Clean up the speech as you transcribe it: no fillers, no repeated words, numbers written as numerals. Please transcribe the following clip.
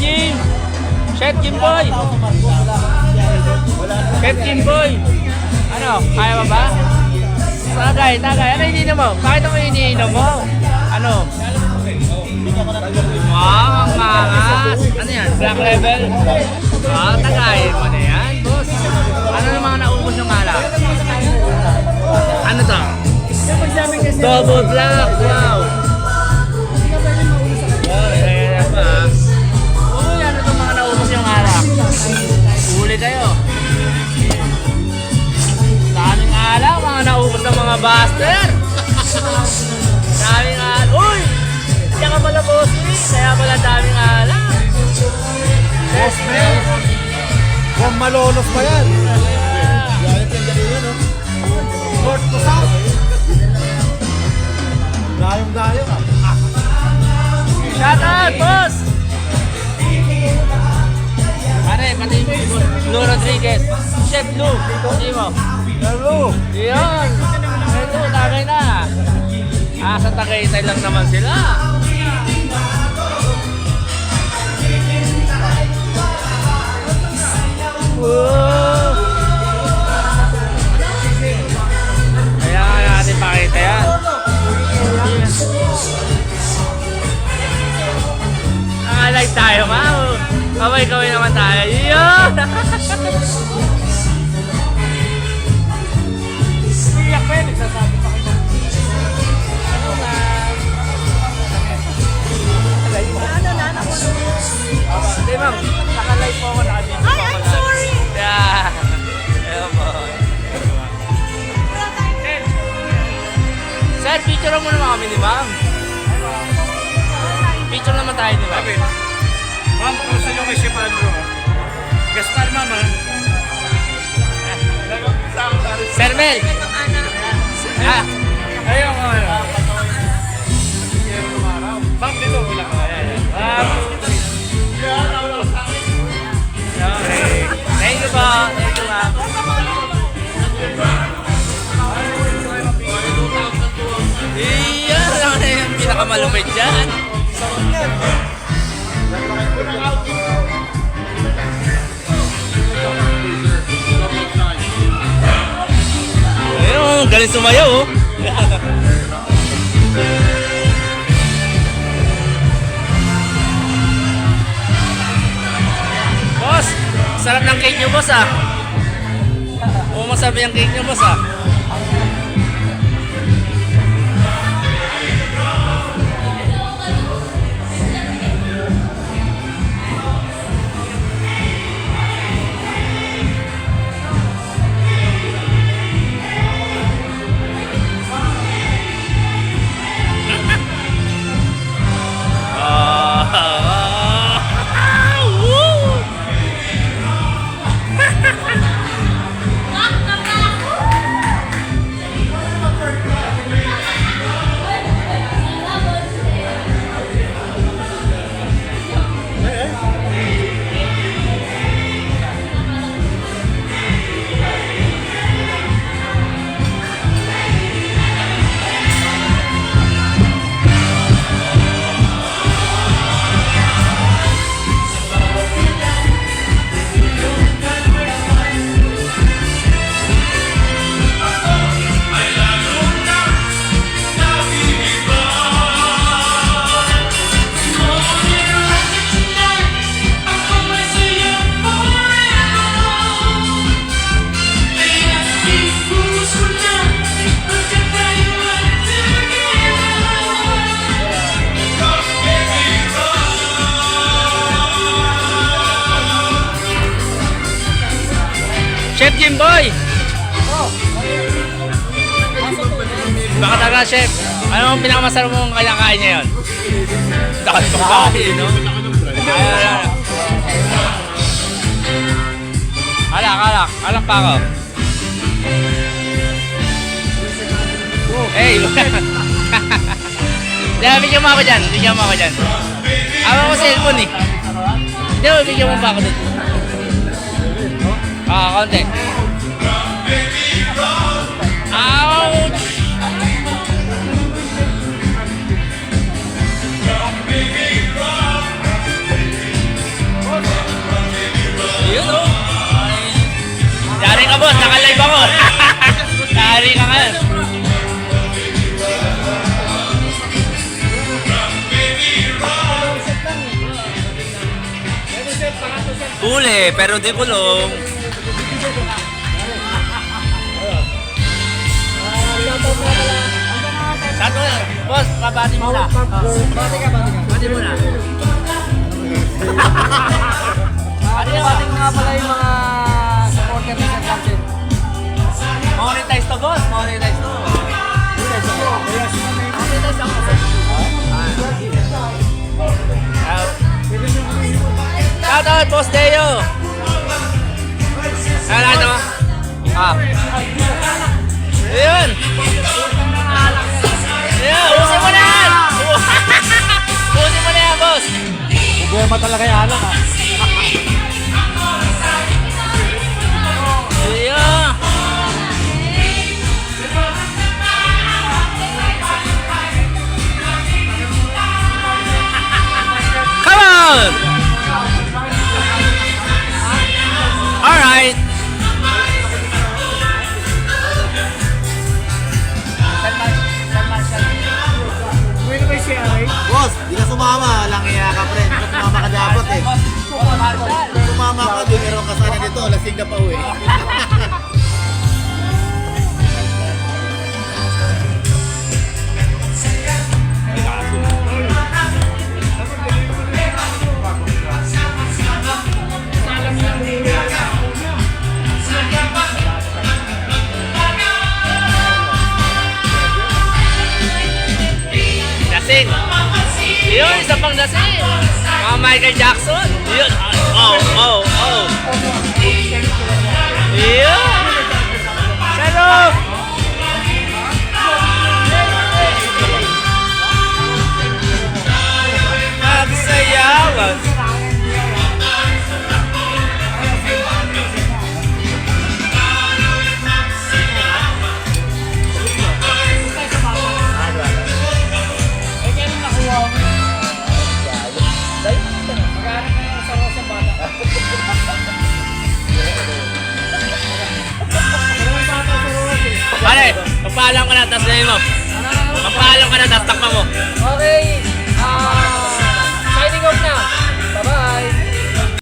Jim! Chef Jimboy! Chef Jimboy! Ano? Kaya ba ba? Tagay. Ano ininom mo? Bakit ako iniinom mo? Ano? Wow, ang angas! Ano yan? Black level? Tagayin mo na yan, boss. Ano namang naubos yung alak? Ano to? Double black! Wow! Uy, ano itong mga naubos yung alak? Huli kayo. Daming alak, mga naubos ng mga buster. Daming alak. Uy! Diyan ka pala, bossy. Kaya pala daming alak. Boss man! Huwag malolos pa yan! North to south! Dayong-dayong ah! Shout out, boss! Pare, pati Lou Rodriguez. Chef Lou. Hindi mo. Hello! Yun. Ito, tagay na. Sa Tagaytay lang naman sila. Wow. Kaya nga natin pakita yan. Live tayo, ma'am. Kaway-kaway naman tayo. Yun! Iyak pa yun, nagsasabi pa kayo. Ano na? Ano na? Hindi, ma'am. Naka-live po ako. Ay, I'm sorry! Yeah. Ayun po. Sir, picture mo naman kami ni ma'am. Picture naman tayo ni ma'am. Ma'am, kumusta nyo kay Chef Andrew? Gaspar, ma'am ha? Sir Mel! Ayun, ma'am, dito, wala ka. Okay. Thank you po. Thank you, ma'am. Iyan lang na yung pinakamalupit dyan. Ayun, galing sumayaw oh. Boss, sarap ng cake nyo, boss ah. Oo, masarap yung cake nyo, boss ah. Chef Jimboy! Baka talaga, Chef. Ano ang pinakamasarap mong kaya-kain niya yun? Dahil kong kain, no? Alak pa ako. Hey! Bigyan mo ako dyan. Awa ko cellphone eh. Bigyan mo pa ako dun. Konti. Ouch! Yari ka ngayon. Huli, pero di kulong. Tato, boss, pabati muna. Bati ka. Bati muna. Bati nga pala yung mga supporter ni Sir Captain. Monetize to, boss. Monetize to. Monetize ako, sir. Shout out, Boss Deo. Ano ito? Ayun. Ayun, usin mo na yan. Usin mo na yan, boss. Problema talaga yung alak, ha? Ayun. Come on! Alright. Pwede ba siya, Aray? Boss, di ka sumama. Walang iya ka, friend. Ba't sumama ka dapat eh? Sumama ka, doon meron ka sana dito. Lasing na pa uwi. Dasing. Yun, isa pang dasing. Mga Michael Jackson. Yun. Oh. Yun. Sarap. Magsayawan. Pare, papaalam ka na, tapos gawin mo. Papaalam ka na, tapos takpa mo. Okay, signing off na.